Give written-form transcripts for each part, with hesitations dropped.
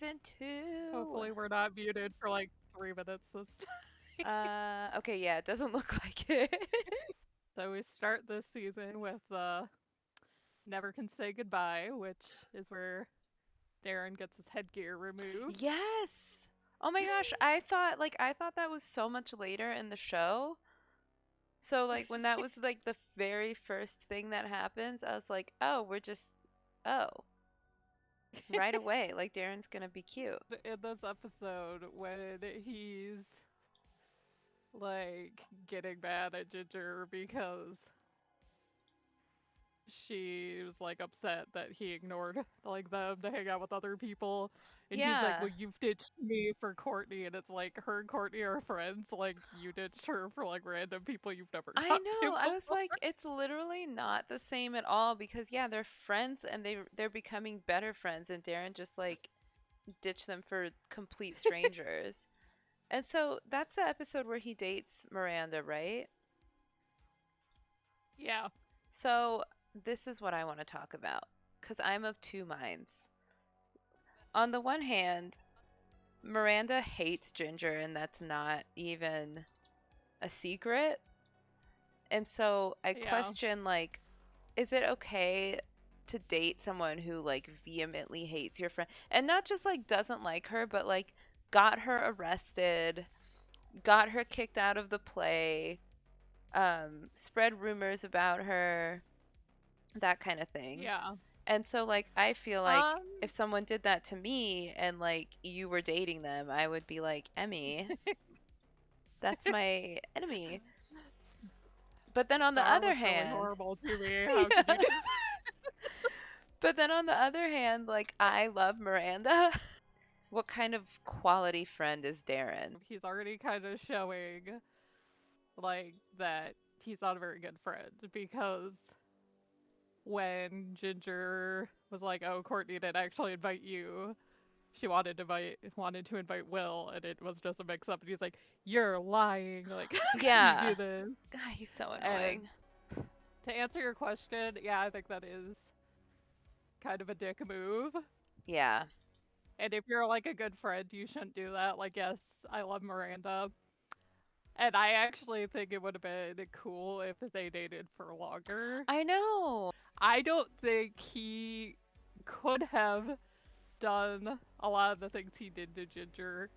season 2. Hopefully we're not muted for like 3 minutes this time. Okay, yeah, it doesn't look like it. So we start this season with Never Can Say Goodbye, which is where Darren gets his headgear removed. Yes. Oh my gosh, I thought that was so much later in the show. So like when that was like the very first thing that happens, I was like, "Oh, oh, right away. Like Darren's going to be cute." In this episode, when he's like getting mad at Ginger because she was like upset that he ignored like them to hang out with other people, and he's like, Yeah. well, you've ditched me for Courtney, and it's like her and Courtney are friends, like you ditched her for like random people you've never I talked to know. I was before. like, it's literally not the same at all because yeah, they're friends and they're becoming better friends and Darren just like ditched them for complete strangers. And so that's the episode where he dates Miranda, right? Yeah. So this is what I want to talk about because I'm of two minds. On the one hand, Miranda hates Ginger and that's not even a secret. And so I Yeah. question like, is it okay to date someone who like vehemently hates your friend and not just like doesn't like her, but like got her arrested, got her kicked out of the play, spread rumors about her, that kind of thing. Yeah. And so like I feel like Um if someone did that to me and like you were dating them, I would be like, Emmy, that's my enemy. But then on the Star other was really hand, horrible to me. How could you do but then on the other hand, like I love Miranda. What kind of quality friend is Darren? he's already kind of showing like that he's not a very good friend because when Ginger was like, "Oh, Courtney did actually invite you," she wanted to invite Will, and it was just a mix-up. And he's like, "You're lying! Like, how could you Yeah. do this?" God, he's so And annoying. to answer your question, yeah, I think that is kind of a dick move. Yeah. And if you're like a good friend, you shouldn't do that. Like, yes, I love Miranda. And I actually think it would have been cool if they dated for longer. I know. I don't think he could have done a lot of the things he did to Ginger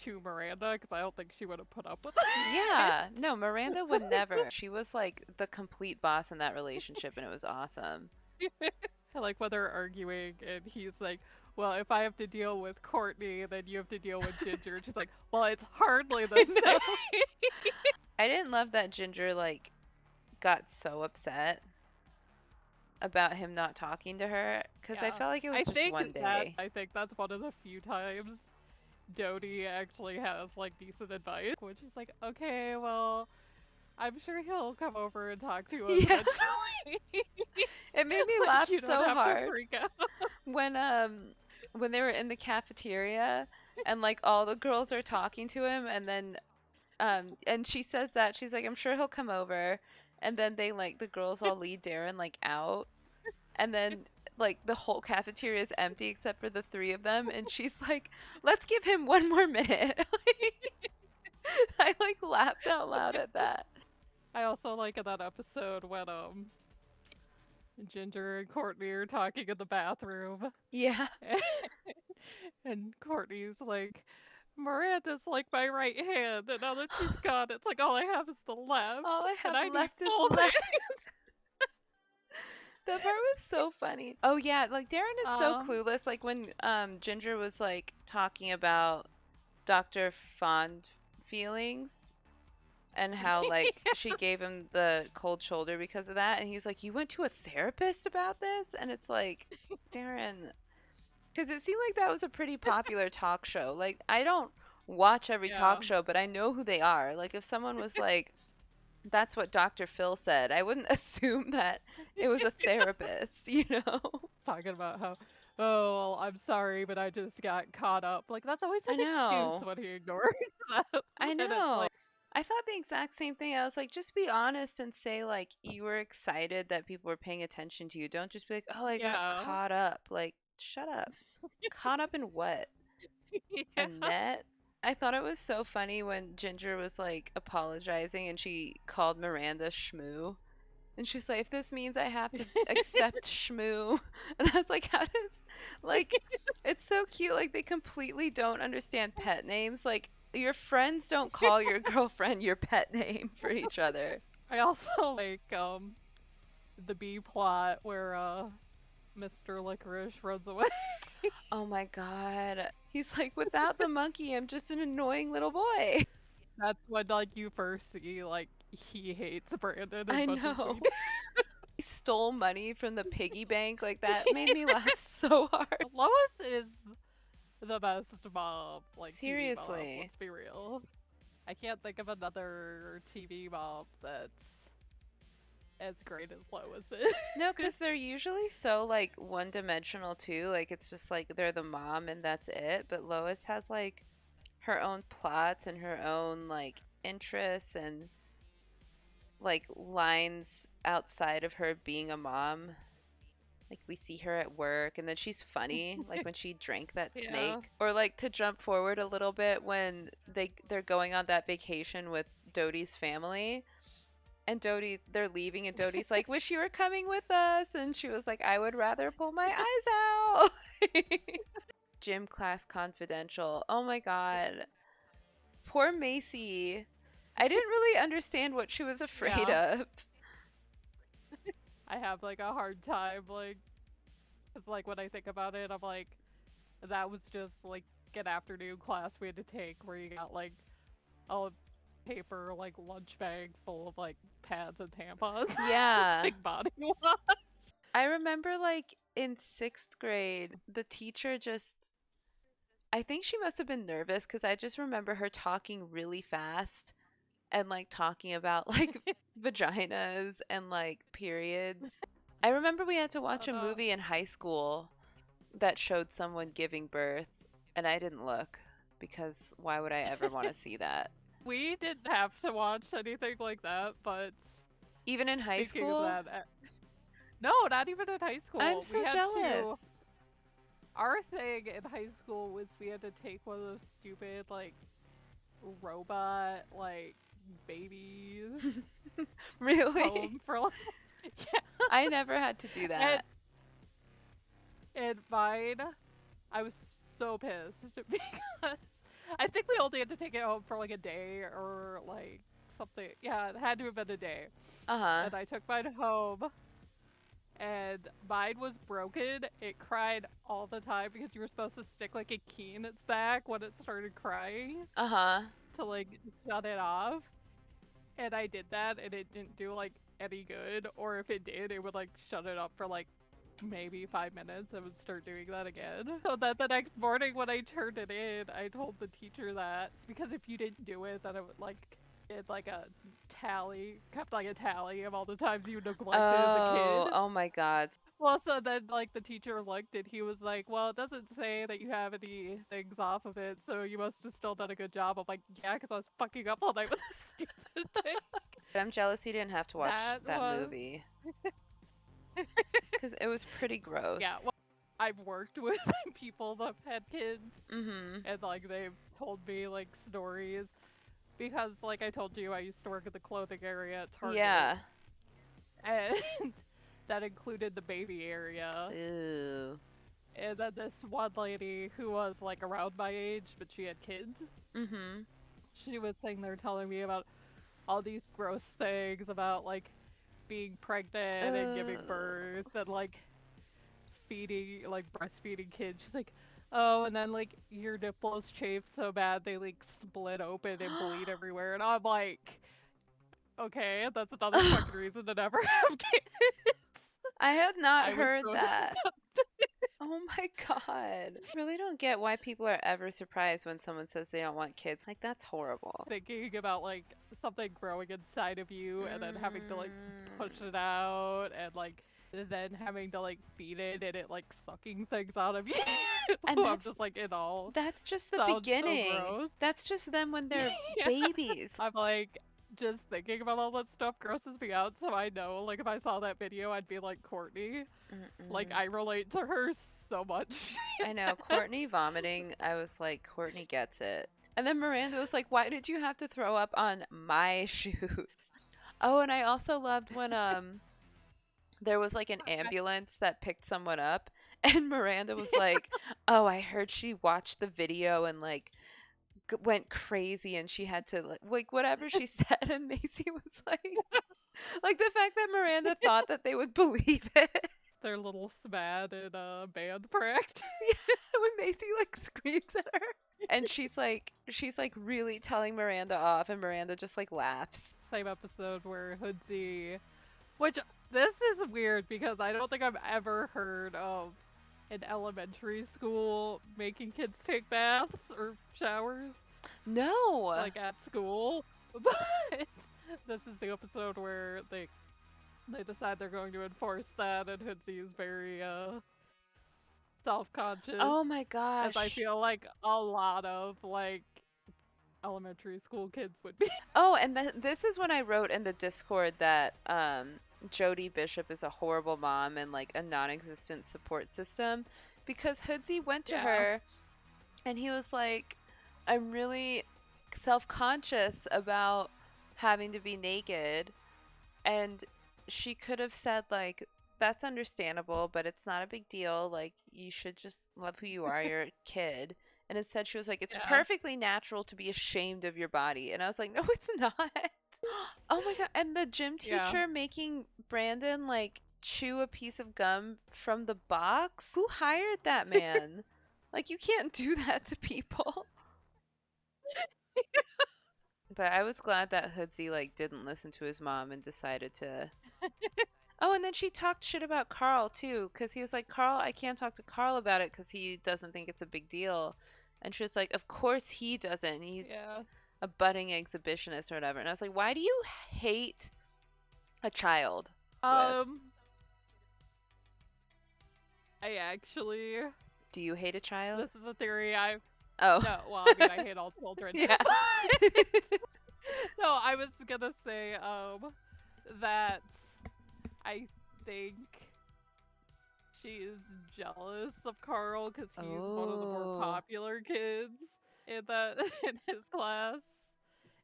to Miranda because I don't think she would have put up with it. Yeah. No, Miranda would never. She was like the complete boss in that relationship and it was awesome. Like when they're arguing and he's like, well, if I have to deal with Courtney, then you have to deal with Ginger. And she's like, well, it's hardly the I same. know. I didn't love that Ginger like got so upset about him not talking to her because I Yeah. felt like it was just one day. I think that's one of the few times Dodie actually has like decent advice, which is like, okay, well, I'm sure he'll come over and talk to him Yeah. eventually. It made me Like laugh you don't so have to hard freak out. when when they were in the cafeteria and like all the girls are talking to him and then and she says that she's like, I'm sure he'll come over, and then they like the girls all lead Darren like out, and then like the whole cafeteria is empty except for the three of them, and she's like, let's give him one more minute. I like laughed out loud at that. I also like in that episode when Ginger and Courtney are talking in the bathroom Yeah. and Courtney's like, Miranda's like my right hand, and now that she's gone, it's like all I have is the All left, I and have I need left is both left. hands. That part was so funny. Oh yeah, like Darren is so Um, clueless. Like when Ginger was like talking about Dr. Fond feelings and how like she gave him the cold shoulder because of that, and he's like, "You went to a therapist about this?" And it's like, Darren, because it seemed like that was a pretty popular talk show. Like I don't watch every yeah. talk show, but I know who they are. Like if someone was like, "That's what Dr. Phil said," I wouldn't assume that it was a therapist, you know? Talking about how, oh, well, I'm sorry, but I just got caught up. Like, that's always I his excuse know. when he ignores that. I And it's know. like, I thought the exact same thing. I was like, just be honest and say like you were excited that people were paying attention to you. Don't just be like, "Oh, I got yeah. caught up." Like, shut up. Caught up in what? Yeah. Annette. I thought it was so funny when Ginger was like apologizing and she called Miranda Shmoo. And she's like, if this means I have to accept Shmoo. And I was like, how does, like, it's so cute. Like, they completely don't understand pet names. Like, your friends don't call your girlfriend your pet name for each other. I also like the B plot where Mr. Licorice runs away. Oh my God. He's like, without the monkey, I'm just an annoying little boy. That's when like you first see like he hates Brandon as I much as we know. do. He stole money from the piggy bank. Like, that made me laugh so hard. Lois is the best mom, like TV mom, Seriously. let's be real. I can't think of another TV mom that's as great as Lois is. No, because they're usually so like one dimensional too. Like it's just like they're the mom and that's it. But Lois has like her own plots and her own like interests and like lines outside of her being a mom. Like we see her at work and then she's funny, like when she drank that Yeah. snake. Or like to jump forward a little bit when they're going on that vacation with Dodie's family and Dodie, they're leaving, and Dodie's like, "Wish you were coming with us." And she was like, "I would rather pull my eyes out." Gym class confidential. Oh my god. Poor Macy. I didn't really understand what she was afraid Yeah. of. I have like a hard time like cuz like when I think about it, I'm like that was just like an afternoon class we had to take where you got like a paper like lunch bag full of like pads and tampons, Yeah. like body wash. I remember like in 6th grade, the teacher just I think she must have been nervous because I just remember her talking really fast and like talking about like vaginas and like periods. I remember we had to watch a Uh, movie in high school that showed someone giving birth, and I didn't look because why would I ever want to see that? we didn't have to watch anything like that, but Even in high speaking of school? that, no, not even in high I'm school. We so had jealous. to. Our thing in high school was we had to take one of those stupid like robot like babies Really? home for like yeah. I never had to do And that. in mine, I was so pissed because I think we only had to take it home for like a day or like something. Yeah, it had to have been a day. Uh-huh. And I took mine home and mine was broken. It cried all the time because you were supposed to stick like a key in its back when it started crying Uh-huh. to like shut it off. And I did that and it didn't do like any good. Or if it did, it would like shut it up for like maybe 5 minutes and would start doing that again. So then the next morning when I turned it in, I told the teacher that because if you didn't do it, then it would like it like a tally, kept like a tally of all the times you neglected the Oh, kid. oh my God. Well, so then like the teacher looked and he was like, "Well, it doesn't say that you have any things off of it, so you must have still done a good job." I'm like, "Yeah, because I was fucking up all night with this stupid thing." I'm jealous you didn't have to watch That that was movie because it was pretty gross. yeah. Well, I've worked with people that have had kids, Mm-hmm. and like they've told me like stories because, like I told you, I used to work at the clothing area at Target, Yeah. and that included the baby area. Ew. And then this one lady who was like around my age, but she had kids. Mm-hmm. She was sitting there telling me about all these gross things about like being pregnant and giving birth and like feeding, like breastfeeding kids. She's like, oh, and then like your nipples chafe so bad they like split open and bleed everywhere. And I'm like, okay, that's another fucking reason to never have kids. I had not I was heard so that. disgusted. Oh my God. I really don't get why people are ever surprised when someone says they don't want kids. Like, that's horrible. Thinking about like something growing inside of you and then having to like push Mm. it out and like then having to like feed it and it like sucking things out of you. And I'm just like it all that's just the sounds so beginning. gross. That's just them when they're Yeah. babies. I'm like just thinking about all that stuff grosses me out. So I know, like, if I saw that video, I'd be like, Courtney. Like, Mm-mm. I relate to her so much. in I know, that. Courtney vomiting, I was like, Courtney gets it. And then Miranda was like, why did you have to throw up on my shoes? Oh, and I also loved when there was like an ambulance that picked someone up and Miranda was like, "Oh, I heard she watched the video and like went crazy and she had to like whatever she said." And Macy was like the fact that Miranda thought that they would believe it. Their little SMAD and band practice. Yeah, when Macy like screams at her and she's like really telling Miranda off and Miranda just like laughs. Same episode where Hoodsy, which this is weird because I don't think I've ever heard of an elementary school making kids take baths or showers No. like at school. But this is the episode where they decide they're going to enforce that, and Hoodsie is very self-conscious, Oh my as I gosh. feel like a lot of like elementary school kids would be. Oh, and this is when I wrote in the Discord that Jody Bishop is a horrible mom and like a non-existent support system because Hoodsy went to Yeah. her and he was like, "I'm really self-conscious about having to be naked." And she could have said like, "That's understandable, but it's not a big deal. Like you should just love who you are. You're a kid." And instead she was like, "It's Yeah. perfectly natural to be ashamed of your body." And I was like, "No, it's not." Oh my god, and the gym Yeah. teacher making Brandon like chew a piece of gum from the box? Who hired that man? Like you can't do that to people. But I was glad that Hoodsy like didn't listen to his mom and decided to. Oh, and then she talked shit about Carl too, because he was like, "Carl, I can't talk to Carl about it because he doesn't think it's a big deal." And she was like, "Of course he doesn't. He's Yeah. a budding exhibitionist or whatever." And I was like, "Why do you hate a child?" With. Um, I actually, Do you hate a child? this is a theory I've, Oh. no, well, I mean, I hate all children. Yeah. But, no, I was gonna say, that I think she's jealous of Carl because he's one of the more Oh. popular kids in that in his class,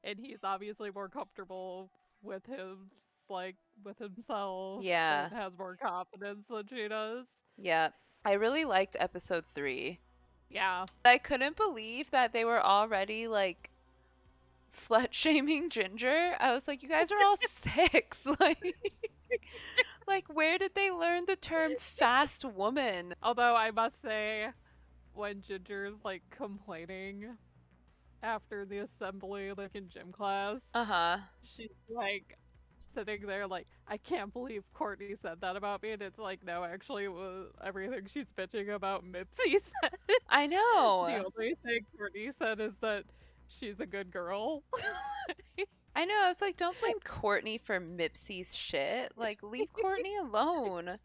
and he's obviously more comfortable with him, like with himself, Yeah. and has more confidence than she does. Yeah. I really liked episode 3. Yeah, I couldn't believe that they were already like slut shaming Ginger. I was like, you guys are all 6. Like where did they learn the term fast woman? although I must say, when Ginger's like complaining after the assembly, like in gym class, Uh-huh. she's like sitting there like, I can't believe Courtney said that about me, and it's like, no, actually, it was everything she's bitching about Mipsy said. I The know. only thing Courtney said is that she's a good girl. I know. I was like, don't blame Courtney for Mipsy's shit. Like, leave Courtney alone.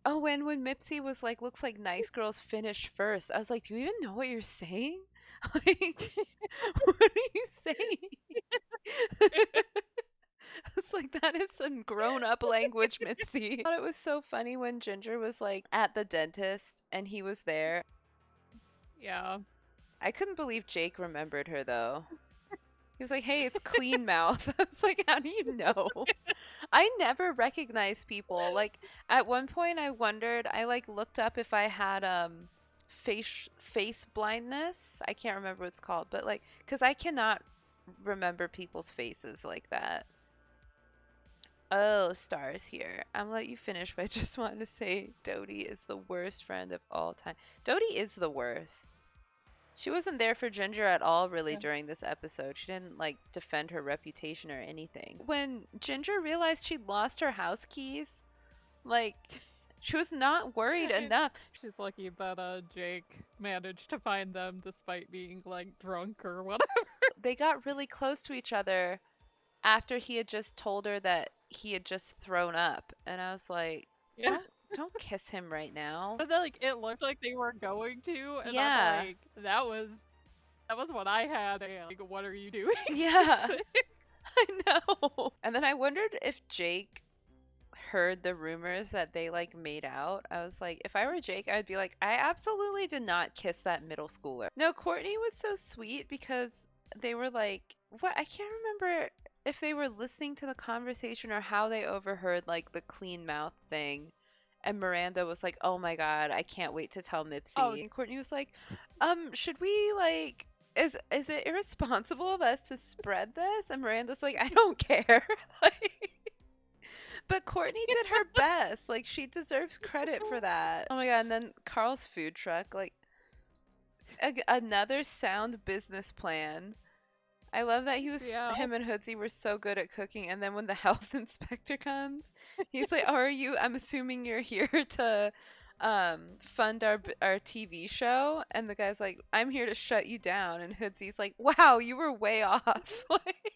Oh, and when Mipsy was like, looks like nice girls finish first, I was like, do you even know what you're saying? Like, what are you saying? It's like that is some grown up language, Mipsy. I thought it was so funny when Ginger was like at the dentist and he was there. Yeah. I couldn't believe Jake remembered her though. He was like, "Hey, it's clean mouth." I was like, "How do you know?" I never recognize people. Like at one point I wondered, I like looked up if I had face blindness. I can't remember what it's called, but like cuz I cannot remember people's faces like that. Oh, Star's here. I'm gonna let you finish, but I just wanted to say Dodie is the worst friend of all time. Dodie is the worst. She wasn't there for Ginger at all, really, Yeah. during this episode. She didn't, like, defend her reputation or anything. When Ginger realized she'd lost her house keys, like, she was not worried And enough. she's lucky that Jake managed to find them despite being like drunk or whatever. They got really close to each other after he had just told her that he had just thrown up. And I was like, Yeah. don't kiss him right now. But then, like, it looked like they were going to, and I'm Yeah. like, that was That was what I had. And like, what are you doing? Yeah, I know. And then I wondered if Jake heard the rumors that they like made out. I was like, if I were Jake, I'd be like, I absolutely did not kiss that middle schooler. No, Courtney was so sweet because they were like, what? I can't remember if they were listening to the conversation or how they overheard like the clean mouth thing. And Miranda was like, "Oh my God, I can't wait to tell Oh, Mipsy." And Courtney was like, should we like is it irresponsible of us to spread this?" And Miranda's like, "I don't care." Like, but Courtney did her best. Like she deserves credit for that. Oh my God, and then Carl's food truck, like another sound business plan. I love that yeah. him and Hoodsie were so good at cooking, and then when the health inspector comes, he's like, "Oh, are you? I'm assuming you're here to fund our TV show." And the guy's like, "I'm here to shut you down." And Hoodsie's like, "Wow, you were way off." Like,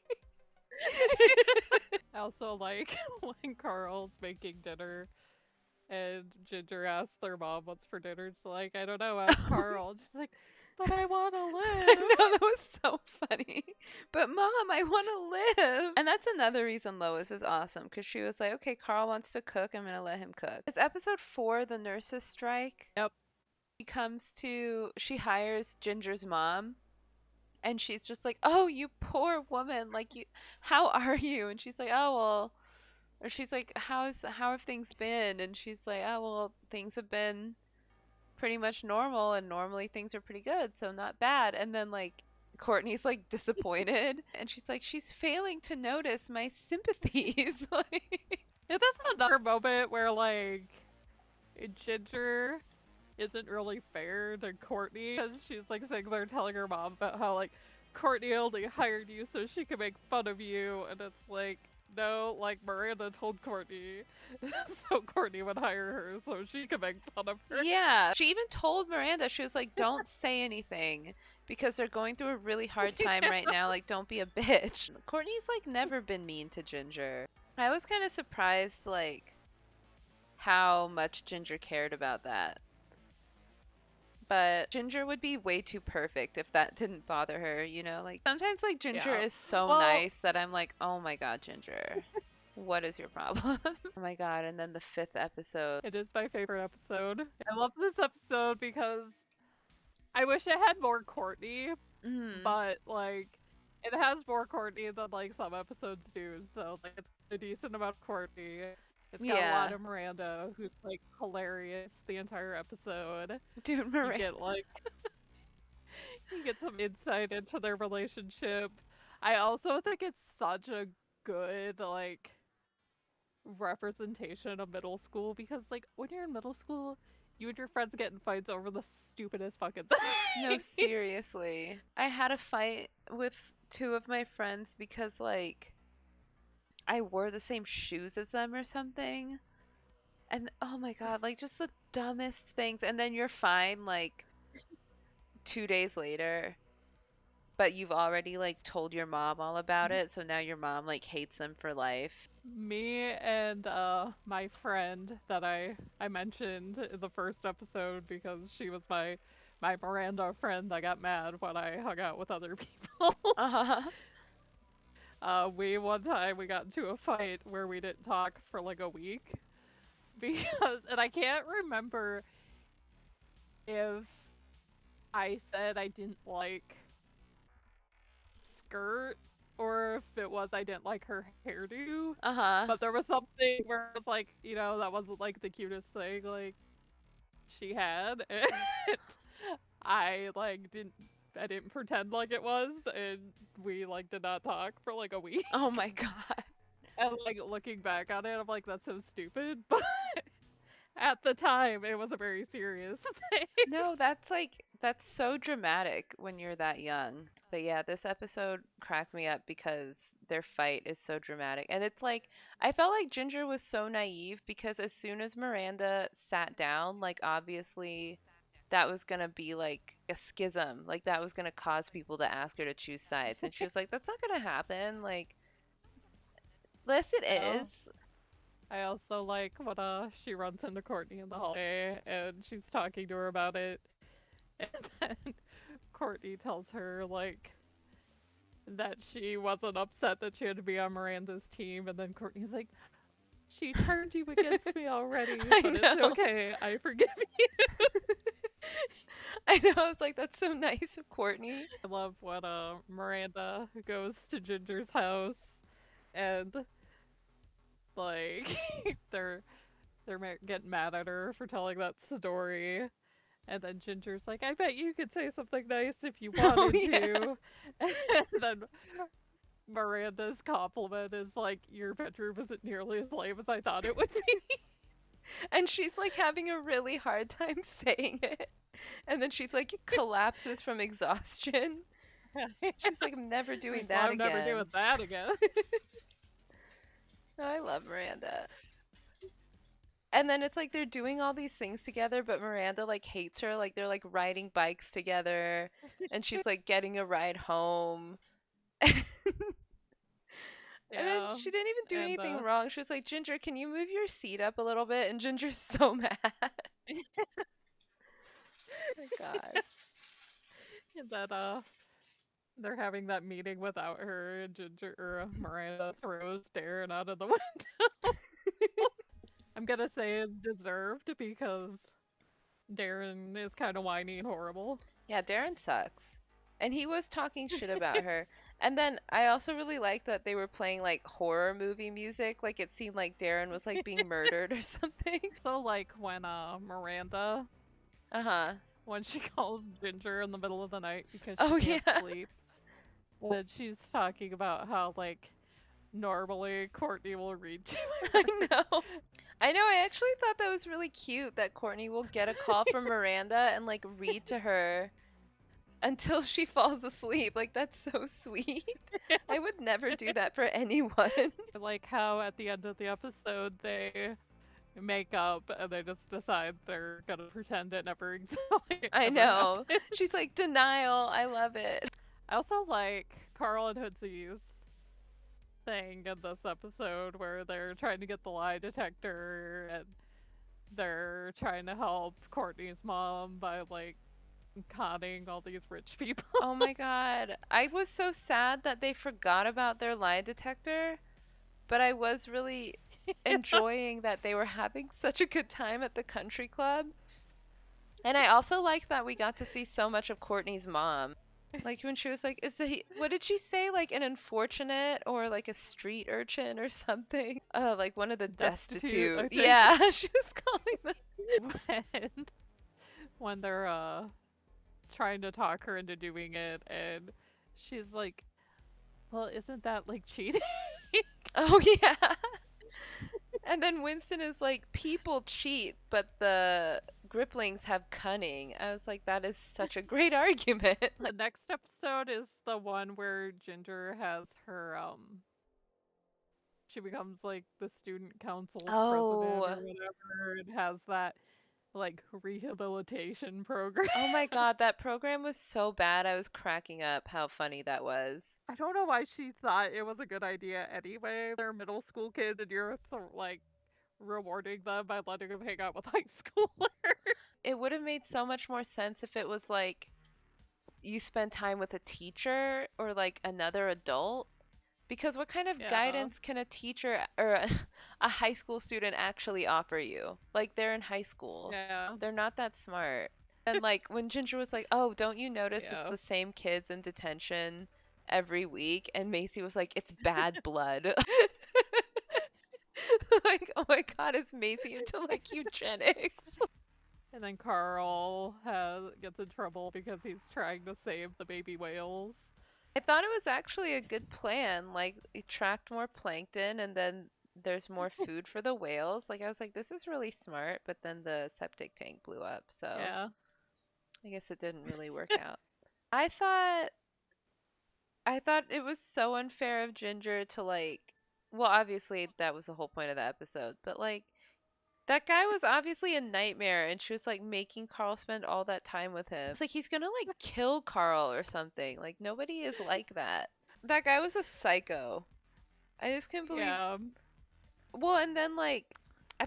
I also like when Carl's making dinner and Ginger asks their mom what's for dinner. She's like, I don't know, ask Carl. She's like, but I want to I live. know that was so funny. But mom, I want to live. And that's another reason Lois is awesome because she was like, okay, Carl wants to cook. I'm gonna let him cook. It's episode 4, the nurses strike. Yep. She hires Ginger's mom, and she's just like, "Oh, you poor woman, like how are you?" And she's like, "Oh, well," or she's like, how have things been?" And she's like, "Oh, well, things have been pretty much normal, and normally things are pretty good, so not bad." And then like Courtney's like disappointed, and she's like, "She's failing to notice my sympathies." Like, Yeah, this is another moment where like Ginger isn't really fair to Courtney because she's like sitting there telling her mom about how like Courtney only hired you so she could make fun of you, and it's like no, like Miranda told Courtney so Courtney would hire her so she could make fun of her. yeah, she even told Miranda, she was like, "Don't say anything because they're going through a really hard time Yeah. right now. Like, don't be a bitch." Courtney's like never been mean to Ginger. I was kind of surprised, like, how much Ginger cared about that. But Ginger would be way too perfect if that didn't bother her, you know? Like, sometimes, like, Ginger Yeah. is so Well, nice that I'm like, oh my God, Ginger, what is your problem? Oh my God. And then the 5th episode. it is my favorite episode. I love this episode because I wish it had more Courtney, Mm, but like it has more Courtney than like some episodes do. So like it's a decent amount of Courtney. It's got a lot yeah. of Miranda, who's like hilarious the entire episode. Dude, You Miranda. get like you get some insight into their relationship. I also think it's such a good like representation of middle school because like when you're in middle school, you and your friends get in fights over the stupidest fucking No, thing. seriously. I had a fight with 2 of my friends because, like, I wore the same shoes as them or something. And oh my God, like, just the dumbest things. And then you're fine, like, 2 days later, but you've already, like, told your mom all about it. So now your mom, like, hates them for life. Me and my friend that I mentioned in the first episode because she was my Miranda friend that got mad when I hung out with other people. Uh-huh. We one time we got into a fight where we didn't talk for like a week because and I can't remember if I said I didn't like skirt or if it was I didn't like her hairdo. Uh-huh. But there was something where it's like, you know, that wasn't like the cutest thing like she had. And I didn't pretend like it was and we like did not talk for like a week. Oh my God. And like looking back on it, I'm like, that's so stupid. But at the time it was a very serious thing. No, that's so dramatic when you're that young. But yeah, this episode cracked me up because their fight is so dramatic. And it's like I felt like Ginger was so naive because as soon as Miranda sat down, like obviously that was gonna be like a schism. Like that was gonna cause people to ask her to choose sides. And she was like, "That's not gonna happen." Like, yes, it Oh, is. I also like when she runs into Courtney in the hallway and she's talking to her about it. And then Courtney tells her, like, that she wasn't upset that she had to be on Miranda's team, and then Courtney's like, she turned you against me already, I but it's know. okay. I forgive you. I know. I was like, that's so nice of Courtney. I love when Miranda goes to Ginger's house and like they're getting mad at her for telling that story. And then Ginger's like, I bet you could say something nice if you Oh wanted yeah. to. And then Miranda's compliment is like, your bedroom isn't nearly as lame as I thought it would be. And she's like having a really hard time saying it. And then she's like collapses from exhaustion. She's like, I'm never doing Like, well, that I'm never doing again. that again. I love Miranda. And then it's like they're doing all these things together, but Miranda like hates her. Like they're like riding bikes together, and she's like getting a ride home. And then Yeah. she didn't even do And anything wrong. She was like, Ginger, can you move your seat up a little bit? And Ginger's so mad. Oh my god. and then they're having that meeting without her, and Ginger or Miranda throws Darren out of the window. I'm gonna say it's deserved because Darren is kind of whiny and horrible. Yeah, Darren sucks. And he was talking shit about her. And then I also really liked that they were playing like horror movie music. Like it seemed like Darren was like being murdered or something. So like when Miranda Uh-huh. when she calls Ginger in the middle of the night because she Oh can't yeah. sleep, that she's talking about how like normally Courtney will read to I her. know. I know, I actually thought that was really cute that Courtney will get a call from Miranda and like read to her until she falls asleep. Like that's so sweet. I would never do that for anyone. I like how at the end of the episode they make up and they just decide they're gonna pretend it never like, it I never know. happened. She's like denial. I love it. I also like Carl and Hoodsy's thing in this episode where they're trying to get the lie detector and they're trying to help Courtney's mom by like conning all these rich people. Oh my god. I was so sad that they forgot about their lie detector, but I was really enjoying that they were having such a good time at the country club. And I also liked that we got to see so much of Courtney's mom. Like when she was like, "Is the what did she say? Like an unfortunate or like a street urchin or something?" Like one of the Destitute, destitute. I think. Yeah, she was calling them. when when they're trying to talk her into doing it and she's like, well, isn't that like cheating? Oh yeah. And then Winston is like, "People cheat, but the Griplings have cunning." I was like, that is such a great argument. The Like, next episode is the one where Ginger has her she becomes like the student council president or oh, whatever and has that like rehabilitation program. oh my God, that program was so bad. I was cracking up how funny that was. I don't know why she thought it was a good idea anyway. They're middle school kids and you're like rewarding them by letting them hang out with high schoolers. It would have made so much more sense if it was like you spend time with a teacher or like another adult. Because what kind of Yeah. guidance can a teacher or a high school student actually offer you? Like they're in high school. Yeah. They're not that smart. And like when Ginger was like, "Oh, don't you notice it's Yeah. the same kids in detention every week?" And Macy was like, "It's bad blood." Like, "Oh my God, is Macy into like eugenics?" And then Carl gets in trouble because he's trying to save the baby whales. I thought it was actually a good plan. Like, attract more plankton and then there's more food for the whales. Like, I was like, this is really smart, but then the septic tank blew up, so Yeah. I guess it didn't really work out. I thought I thought it was so unfair of Ginger to like, well, obviously that was the whole point of the episode, but like that guy was obviously a nightmare and she was like making Carl spend all that time with him. It's like he's gonna like kill Carl or something. Like nobody is like that. That guy was a psycho. I just can't believe. Yeah. Well, and then like,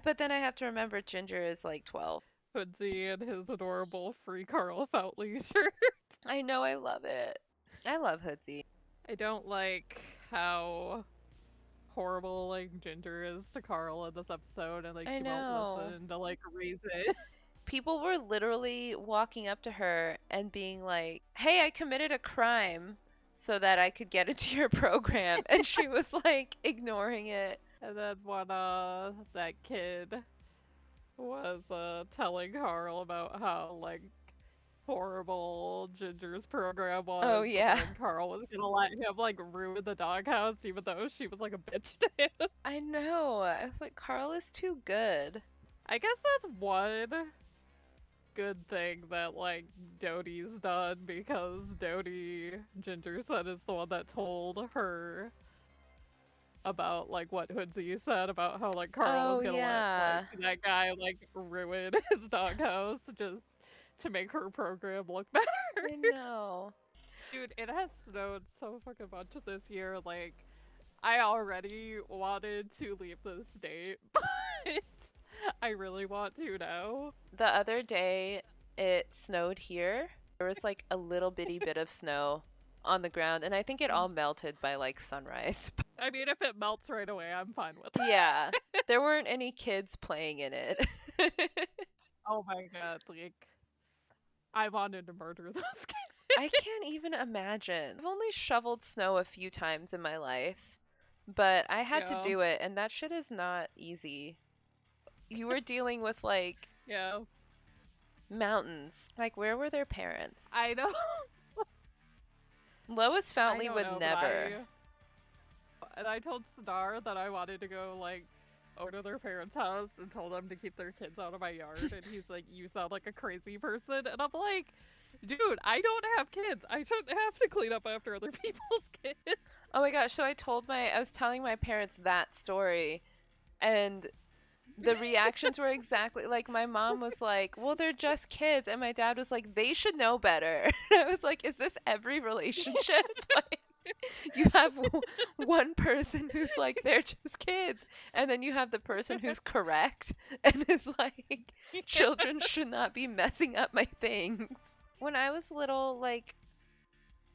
but then I have to remember Ginger is like 12. Hoodsy and his adorable free Carl Foutley shirt. I know, I love it. I love Hoodsie. I don't like how horrible like Ginger is to Carl in this episode, and like I she won't know. listen to like reason. People were literally walking up to her and being like, "Hey, I committed a crime so that I could get into your program." And she was like ignoring it. And then when that kid was telling Carl about how like horrible Ginger's program Oh was, and yeah. then Carl was gonna let him like ruin the doghouse, even though she was like a bitch to him. I know. I was like, Carl is too good. I guess that's one good thing that like Dodie's done, because Dodie Ginger said is the one that told her about like what Hoodsie said about how like Carl was Oh gonna let like yeah. that guy like ruin his doghouse just to make her program look better. I know. Dude, it has snowed so fucking much this year. Like, I already wanted to leave the state, but I really want to now. The other day it snowed here. There was like a little bitty bit of snow on the ground, and I think it all melted by like sunrise. I mean, if it melts right away, I'm fine with Yeah. it. There weren't any kids playing in it. Oh my god, like, I wanted to murder those I kids. can't even imagine. I've only shoveled snow a few times in my life, but I had to Yeah, do it, and that shit is not easy. You were dealing with like yeah. mountains. Like, where were their parents? I know. Lois I Fountley don't would know, but never. I told Star that I wanted to go like over to their parents' house and told them to keep their kids out of my yard, and he's like, "You sound like a crazy person," and I'm like, "Dude, I don't have kids. I shouldn't have to clean up after other people's kids." Oh my gosh, so I was telling my parents that story, and the reactions were exactly like my mom was like, "Well, they're just kids." And my dad was like, "They should know better." I was like, "Is this every relationship?" Like you have one person who's like, "They're just kids." And then you have the person who's correct and is like, "Children should not be messing up my things." When I was little, like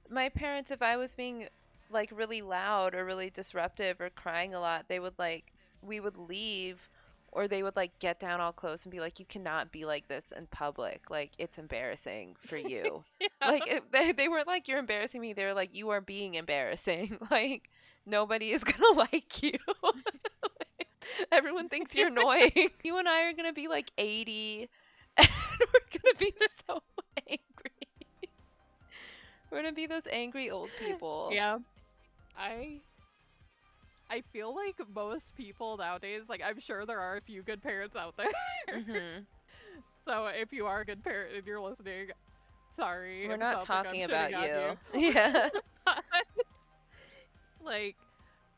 my parents, if I was being like really loud or really disruptive or crying a lot, they would like we would leave or they would like get down all close and be like, "You cannot be like this in public. Like it's embarrassing for you." Yeah. Like they weren't like you're embarrassing me. They were like you are being embarrassing. Like nobody is gonna like you. Everyone thinks you're annoying. You and I are gonna be like 80, and we're gonna be so angry. We're gonna be those angry old people. Yeah. I I feel like most people nowadays, like I'm sure there are a few good parents out there. Mhm. So if you are a good parent and you're listening, sorry We're if it not sounds like I'm talking shitting about on you. you. Yeah. But, like,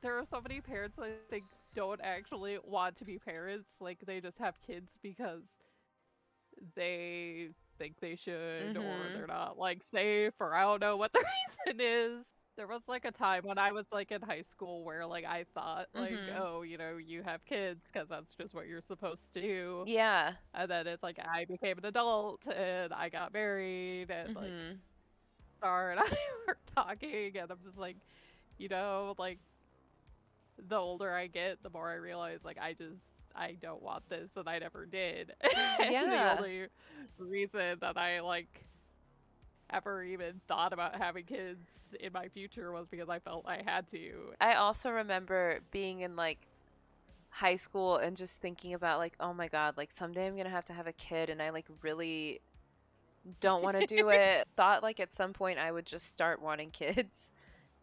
there are so many parents that they don't actually want to be parents. Like, they just have kids because they think they should, or Mhm. they're not like safe, or I don't know what the reason is. There was like a time when I was like in high school where like I thought like, Mhm. oh, you know, you have kids because that's just what you're supposed to do. Yeah. And then it's like I became an adult and I got married, and like Mhm. Star and I were talking, and I'm just like, you know, like the older I get, the more I realize like I don't want this, and I never did. And the Yeah. only reason that I like ever even thought about having kids in my future was because I felt I had to. I also remember being in like high school and just thinking about like, oh my God, like someday I'm gonna have to have a kid and I like really don't want to do it. Thought like at some point I would just start wanting kids.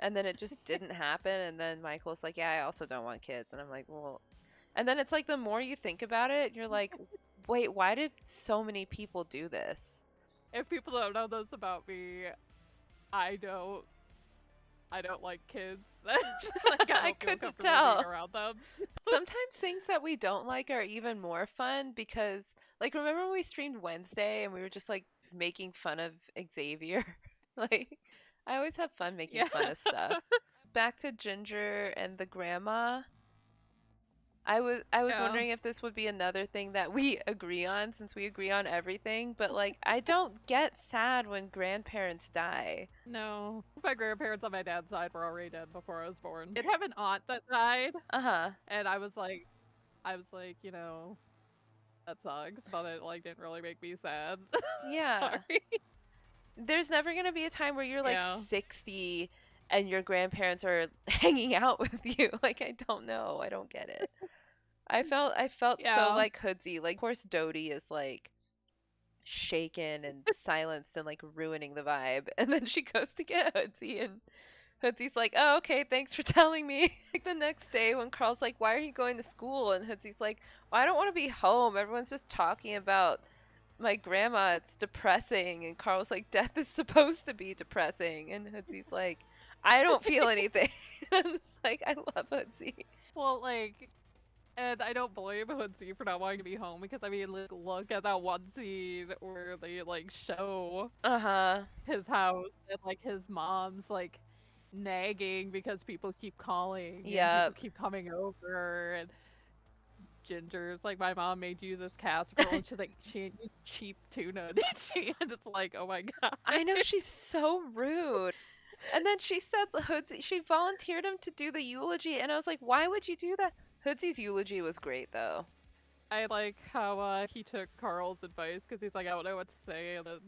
And then it just didn't happen. And then Michael's like, yeah, I also don't want kids. And I'm like, well, and then it's like the more you think about it, you're like, wait, why did so many people do this? If people don't know this about me, I don't I don't like kids. Like I I don't feel couldn't comfortable being tell. around them. Sometimes things that we don't like are even more fun because, like, remember when we streamed Wednesday and we were just like making fun of Xavier? Like, I always have fun making Yeah. fun of stuff. Back to Ginger and the grandma. I was Yeah. wondering if this would be another thing that we agree on since we agree on everything, but like I don't get sad when grandparents die. No. My grandparents on my dad's side were already dead before I was born. It have an aunt that died, Uh-huh. and I was like, you know, that sucks, but it like didn't really make me sad. Yeah. Sorry. There's never going to be a time where you're like Yeah. 60 and your grandparents are hanging out with you. Like I don't know. I don't get it. I felt so Yeah. like Hoodsy. Like of course Dodie is like shaken and silenced and like ruining the vibe. And then she goes to get Hoodsy and Hoodsy's like, "Oh, okay, thanks for telling me." Like the next day when Carl's like, "Why are you going to school?" and Hoodsy's like, "Well, I don't want to be home. Everyone's just talking about my grandma. It's depressing." And Carl's like, "Death is supposed to be depressing." And Hoodsy's like, "I don't feel anything." I'm just like, I love Hoodsy. Well, like, and I don't blame Hoodsie for not wanting to be home because I mean, like, look at that one scene where they like show Uh-huh. his house and like his mom's like nagging because people keep calling and people Yep. keep coming over and Ginger's like, my mom made you this casserole and she's like, she ain't you cheap tuna, did she? And it's like, oh my god. I know she's so rude. And then she said Hoodsy, she volunteered him to do the eulogy, and I was like, why would you do that? Hoodsy's eulogy was great though. I like how he took Carl's advice because he's like, I don't know what to say, and then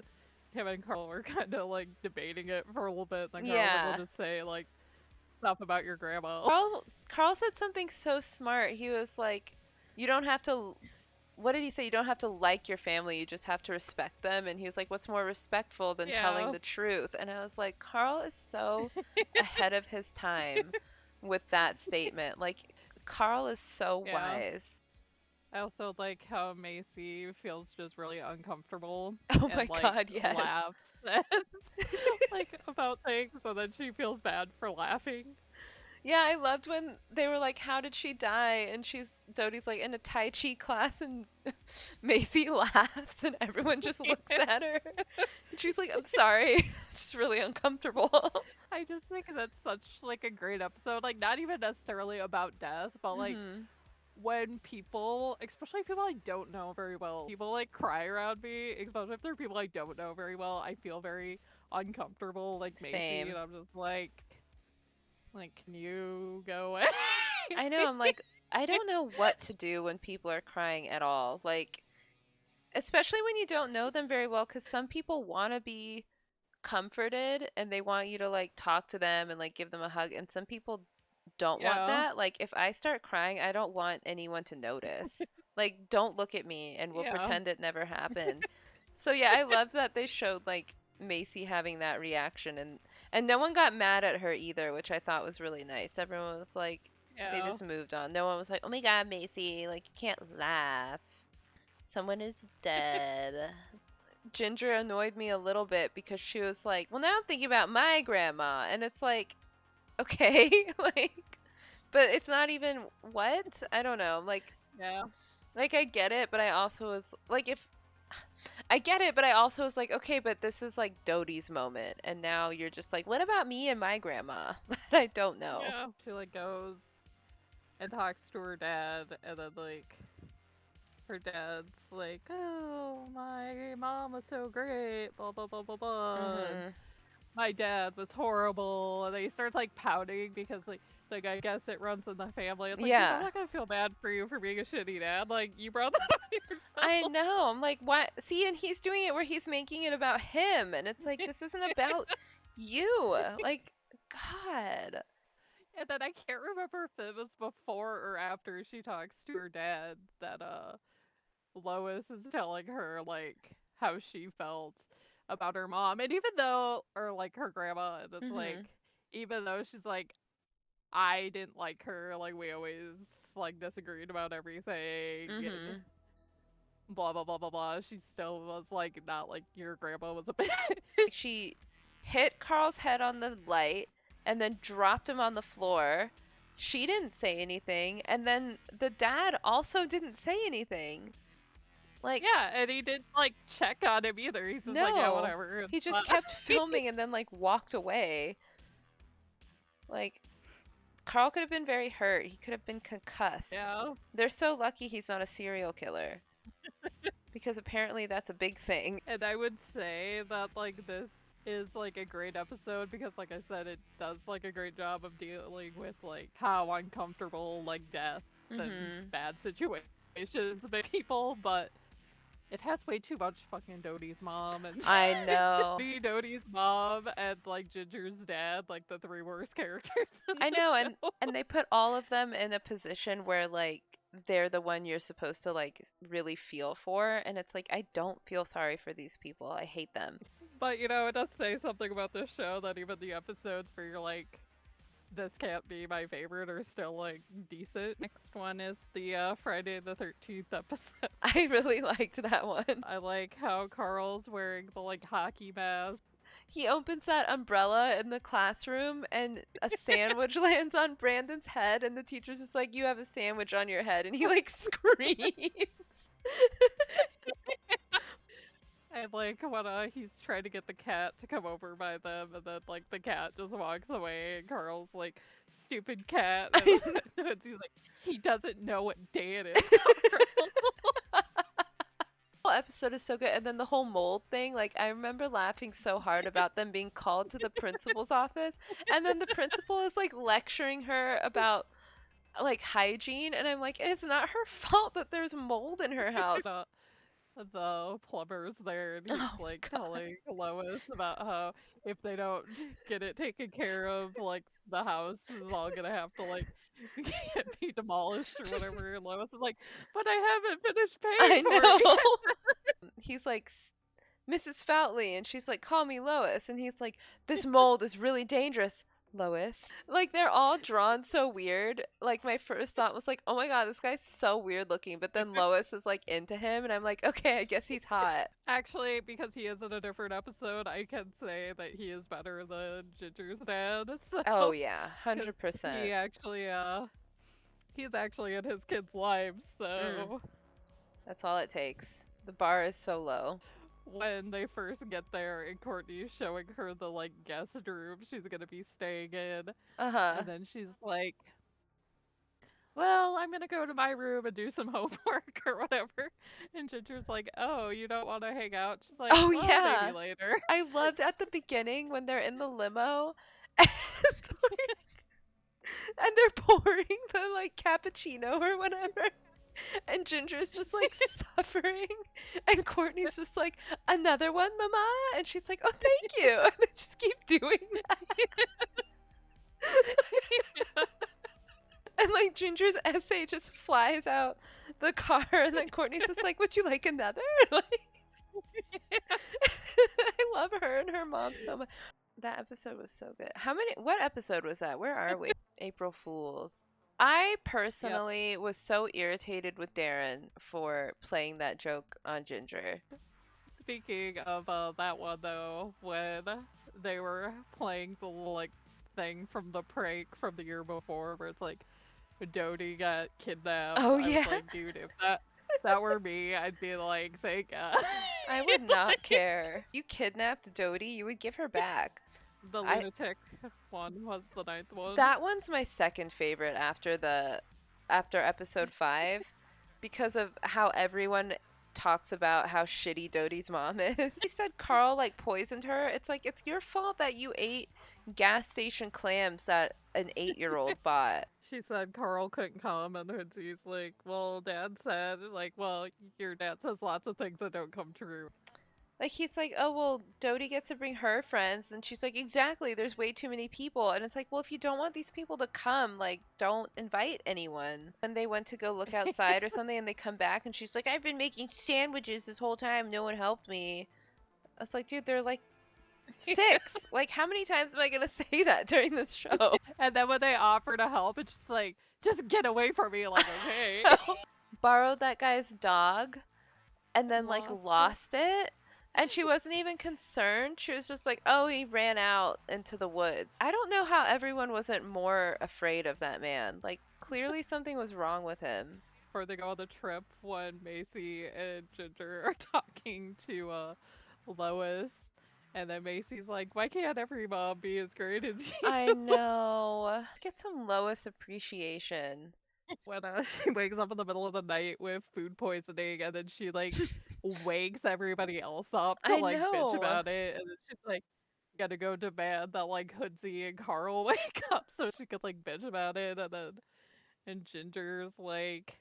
him and Carl were kind of like debating it for a little bit. And then Carl's like, we'll Yeah. just say like stuff about your grandma. Carl said something so smart. He was like, you don't have to, what did he say? You don't have to like your family, you just have to respect them. And he was like, what's more respectful than telling Yeah. the truth? And I was like, Carl is so ahead of his time with that statement. Like, Carl is so Yeah. wise. I also like how Macy feels just really uncomfortable Oh my and like God, yes. laughs and, like about things, so then she feels bad for laughing. Yeah, I loved when they were like, "How did she die?" And Dodie's like in a Tai Chi class, and Macy laughs, and everyone just looks at her. And she's like, "I'm sorry, it's really uncomfortable." I just think that's such like a great episode. Like not even necessarily about death, but like Mhm. when people, especially people I don't know very well, people like cry around me, especially if they're people I don't know very well, I feel very uncomfortable, like Macy, and Same. I'm just like, can you go away? I know. I'm like, I don't know what to do when people are crying at all. Like, especially when you don't know them very well, because some people want to be comforted and they want you to like talk to them and like give them a hug, and some people don't want Yeah, that. Like if I start crying, I don't want anyone to notice. Like don't look at me and we'll yeah, pretend it never happened. So yeah, I love that they showed like Macy having that reaction, and no one got mad at her either, which I thought was really nice. Everyone was like they yeah. just moved on. No one was like, "Oh my God, Macy, like you can't laugh. Someone is dead." Ginger annoyed me a little bit because she was like, "Well, now I'm thinking about my grandma." And it's like, "Okay, like but it's not even what? I don't know. Yeah. Like I get it, but I also was like if I get it, but I also was like, "Okay, but this is like Dodie's moment." And now you're just like, "What about me and my grandma?" That I don't know. Yeah. She like goes and talks to her dad, and then like her dad's like, "Oh, my mom was so great," blah blah blah blah blah. And Mhm. my dad was horrible, and then he starts like pouting because like I guess it runs in the family. It's like, dude, I'm Yeah. not gonna feel bad for you for being a shitty dad. Like you brought that on I yourself. know. I'm like, "What? See, and he's doing it where he's making it about him." And it's like, "This isn't about you." Like, God. And then I can't remember if it was before or after she talks to her dad that Lois is telling her like how she felt about her mom. And even though or like her grandma, and it's like Mhm. even though she's like I didn't like her, like we always like disagreed about everything and Mhm. blah blah blah blah blah. She still was like not like your grandma was a bitch. She hit Carl's head on the light and then dropped him on the floor. She didn't say anything, and then the dad also didn't say anything. Like, Yeah, and he didn't like check on him either. He's just like, yeah, no. whatever. He just kept filming and then like walked away. Like Carl could have been very hurt. He could have been concussed. Yeah. They're so lucky he's not a serial killer because apparently that's a big thing. And I would say that like this is like a great episode because like I said, it does like a great job of dealing with like how uncomfortable like death and Mhm. bad situations make people, but it has way too much fucking Dodie's mom and I know. Dodie's mom and like Ginger's dad, like the three worst characters in I the know, show. and they put all of them in a position where like they're the one you're supposed to like really feel for, and it's like I don't feel sorry for these people. I hate them. But you know, it does say something about this show that even the episodes where you're like, this can't be my favorite are still like decent. Next one is the Friday the 13th episode. I really liked that one. I like how Carl's wearing the like hockey mask. He opens that umbrella in the classroom and a sandwich lands on Brandon's head and the teacher's just like, "You have a sandwich on your head." And he like screams. I like when he's trying to get the cat to come over by them, and then like the cat just walks away, and Carl's like, "Stupid cat," and he's like, "He doesn't know what day it is." Carl. Whole episode is so good, and then the whole mold thing, like I remember laughing so hard about them being called to the principal's office, and then the principal is like lecturing her about like hygiene, and I'm like, it's not her fault that there's mold in her house. The plumber's there, and he's Oh like god. telling Lois about how if they don't get it taken care of, like the house is all gonna have to like be demolished or whatever. And Lois is like, "But I haven't finished I paying for it know. yet." He's like, "Mrs. Foutley," and she's like, "Call me Lois," and he's like, "This mold is really dangerous, Lois." Like they're all drawn so weird. Like my first thought was like, "Oh my god, this guy's so weird looking," but then Lois is like into him, and I'm like, "Okay, I guess he's hot." Actually, because he is in a different episode, I can say that he is better than Ginger's dad. Oh So, yeah, because he 100%. actually, he's actually in his kids' lives. Mm, So, that's all it takes. The bar is so low. when they first get there and Courtney's showing her the like guest room she's gonna be staying in, Uh-huh. and then she's like, "Well, I'm gonna go to my room and do some homework or whatever." And Ginger's like, "Oh, you don't want to hang out?" She's like, Oh "Well, maybe yeah. later." I loved at the beginning when they're in the limo and they're pouring the like cappuccino or whatever. And Ginger's just like suffering. And Courtney's just like, "Another one, mama?" And she's like, "Oh, thank you." And they just keep doing that. And like Ginger's essay just flies out the car. And then Courtney's just like, "Would you like another?" Like, I love her and her mom so much. That episode was so good. What episode was that? Where are we? April Fools. I Yep. personally was so irritated with Darren for playing that joke on Ginger. Speaking of that one though, when they were playing the little like thing from the prank from the year before, where it's like Dodie got kidnapped, Oh I was yeah. like, dude, if that were me, I'd be like, thank God. I would not care. You kidnapped Dodie, you would give her back. The I lunatic one was the ninth one. That one's my second favorite after episode 5 because of how everyone talks about how shitty Dodie's mom is. He said Carl like poisoned her. It's like it's your fault that you ate gas station clams that an 8-year-old bought. She said Carl couldn't come, and then she's like, well, Dad said, like, well, your dad says lots of things that don't come true. Like he's like, "Oh, well, Dodie gets to bring her friends." And she's like, "Exactly, there's way too many people." And it's like, "Well, if you don't want these people to come, like don't invite anyone." When they went to go look outside or something and they come back and she's like, "I've been making sandwiches this whole time. No one helped me." I was like, "Dude, they're like 6. Like how many times am I going to say that during this show?" And then when they offer to help, it's just like, just get away from me. Like, okay. Borrowed that guy's dog and then like Lost it. lost it. And she wasn't even concerned. She was just like, "Oh, he ran out into the woods." I don't know how everyone wasn't more afraid of that man. Like, clearly something was wrong with him. Before they go on the trip, when Macy and Ginger are talking to Lois, And then Macy's like, why can't every mom be as great as you? I know. Get some Lois appreciation. When she wakes up in the middle of the night with food poisoning and then she like wakes everybody else up to I like bitch know. about it and then she's like gotta go demand that like Hoodsie and Carl wake up so she could like bitch about it and Ginger's like,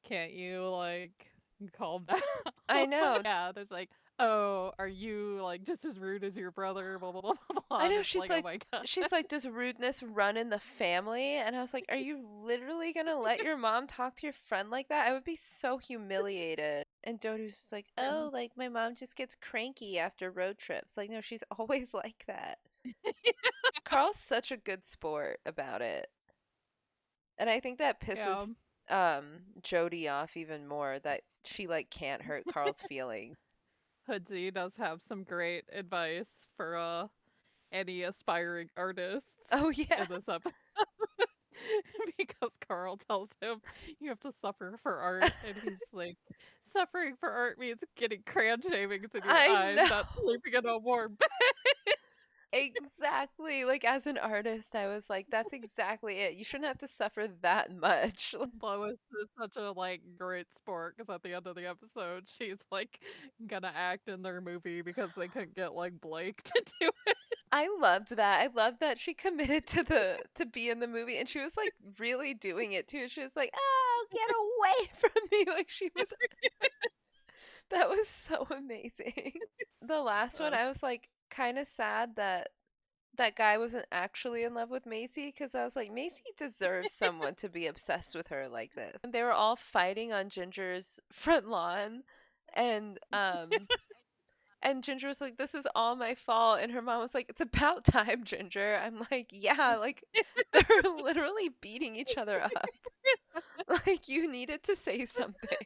can't you like calm down? I know. Yeah, there's like, oh, are you like just as rude as your brother? Blah blah blah blah blah. I And know it's like, oh my god. she's like, does rudeness run in the family? And I was like, are you literally gonna let your mom talk to your friend like that? I would be so humiliated. And Dodie was just like, And oh, like my mom just gets cranky after road trips. Like, no, she's always like that. Carl's such a good sport about it. And I think that pisses yeah, Jody off even more that she like can't hurt Carl's feelings. Hoodsie does have some great advice for any aspiring artists Oh yeah. in this episode because Carl tells him you have to suffer for art, and he's like, suffering for art means getting crayon shavings in your I eyes, know. not sleeping in a warm bed. Exactly. Like as an artist, I was like, that's exactly it. You shouldn't have to suffer that much. Lois is such a like great sport because at the end of the episode, she's like gonna act in their movie because they couldn't get like Blake to do it. I loved that. I loved that she committed to the to be in the movie and she was like really doing it too. She was like, "Oh, get away from me." Like she was that was so amazing. The last one Uh, I was like kind of sad that that guy wasn't actually in love with Macy because I was like, Macy deserves someone to be obsessed with her like this. And they were all fighting on Ginger's front lawn, and Ginger was like, "This is all my fault," and her mom was like, "It's about time, Ginger." I'm like, "Yeah, like they're literally beating each other up. Like you needed to say something."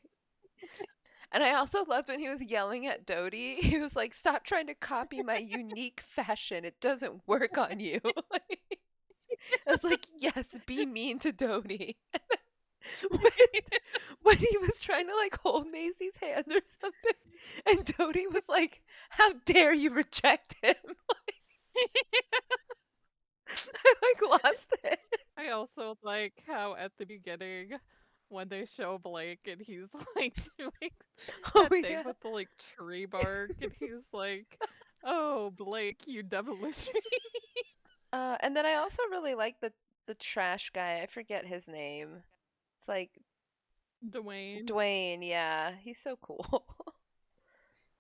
And I also loved when he was yelling at Dodie. He was like, "Stop trying to copy my unique fashion. It doesn't work on you." I was like, yes, be mean to Dodie. when, when he was trying to like hold Macy's hand or something, and Dodie was like, "How dare you reject him?" I like lost it. I also like how at the beginning when they show Blake and he's like doing Oh that thing yeah. with the like tree bark and he's like, "Oh, Blake, you devilish me." And then I also really like the trash guy. I forget his name. It's like Dwayne. Dwayne. Yeah, he's so cool.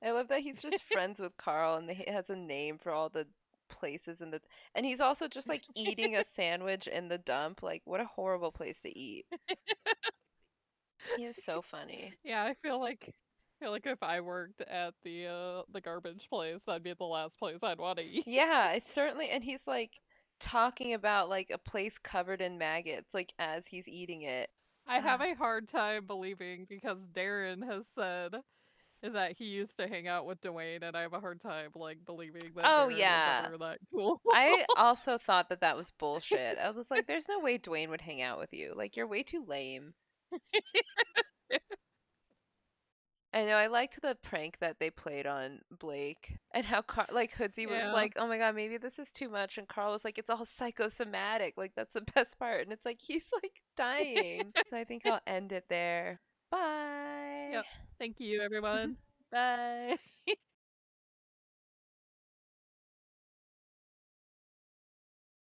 I love that he's just friends with Carl and he has a name for all the places in the and he's also just like eating a sandwich in the dump. Like what a horrible place to eat. He is so funny. Yeah, I feel like if I worked at the garbage place, that'd be the last place I'd want to eat. Yeah, it's certainly and he's like talking about like a place covered in maggots like as he's eating it. I have Ah. a hard time believing because Darren has said that he used to hang out with Dwayne, and I have a hard time like believing that Oh Darren was yeah. ever that cool. I also thought that that was bullshit. I was like there's no way Dwayne would hang out with you. Like you're way too lame. I know I liked the prank that they played on Blake and how like Hoodsie was Yeah. like, "Oh my god, maybe this is too much," and Carl was like, "It's all psychosomatic." Like that's the best part, and it's like he's like dying. So I think I'll end it there. Bye. Yep. Thank you, everyone. Bye.